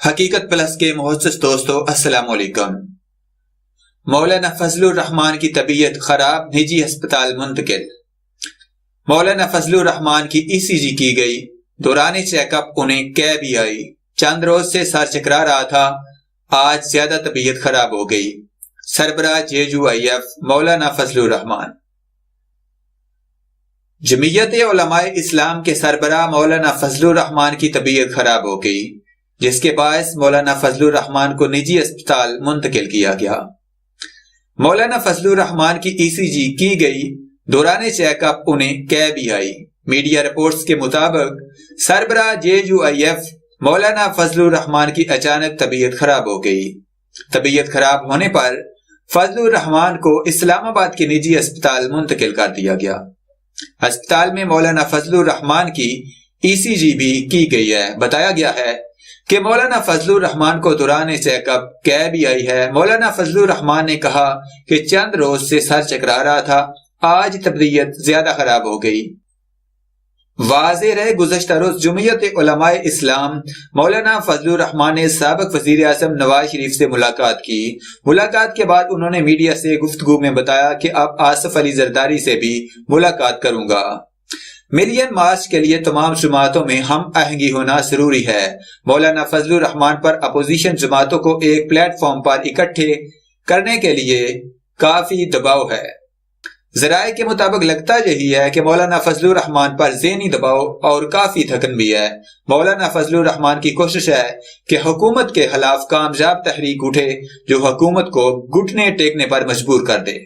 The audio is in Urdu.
حقیقت پلس کے معزز دوستو السلام علیکم۔ مولانا فضل الرحمان کی طبیعت خراب، نجی ہسپتال منتقل۔ مولانا فضل الرحمان کی ECG کی گئی، دوران چیک اپ انہیں کیب بھی آئی۔ چند روز سے سر چکرا رہا تھا، آج زیادہ طبیعت خراب ہو گئی۔ سربراہ JUIF مولانا فضل الرحمان۔ جمعیت علماء اسلام کے سربراہ مولانا فضل الرحمان کی طبیعت خراب ہو گئی، جس کے باعث مولانا فضل الرحمان کو نجی اسپتال منتقل کیا گیا۔ مولانا فضل الرحمان کی ECG کی گئی، دوران چیک اپ انہیں کیب بھی آئی۔ میڈیا رپورٹس کے مطابق سربراہ JUIF مولانا فضل الرحمان کی اچانک طبیعت خراب ہو گئی۔ طبیعت خراب ہونے پر فضل الرحمان کو اسلام آباد کے نجی اسپتال منتقل کر دیا گیا۔ اسپتال میں مولانا فضل الرحمان کی ECG بھی کی گئی ہے۔ بتایا گیا ہے کہ مولانا فضل الرحمان کو دوران چیک اپ کیب بھی آئی ہے۔ مولانا فضل الرحمان نے کہا کہ چند روز سے سر چکرا رہا تھا، آج طبیعت زیادہ خراب ہو گئی۔ واضح رہے گزشتہ روز جمعیت علماء اسلام مولانا فضل الرحمان نے سابق وزیر اعظم نواز شریف سے ملاقات کی۔ ملاقات کے بعد انہوں نے میڈیا سے گفتگو میں بتایا کہ اب آصف علی زرداری سے بھی ملاقات کروں گا۔ ملین مارچ کے لیے تمام جماعتوں میں ہم آہنگی ہونا ضروری ہے۔ مولانا فضل الرحمان پر اپوزیشن جماعتوں کو ایک پلیٹ فارم پر اکٹھے کرنے کے لیے کافی دباؤ ہے۔ ذرائع کے مطابق لگتا یہی ہے کہ مولانا فضل الرحمان پر ذہنی دباؤ اور کافی تھکن بھی ہے۔ مولانا فضل الرحمان کی کوشش ہے کہ حکومت کے خلاف کامیاب تحریک اٹھے جو حکومت کو گھٹنے ٹیکنے پر مجبور کر دے۔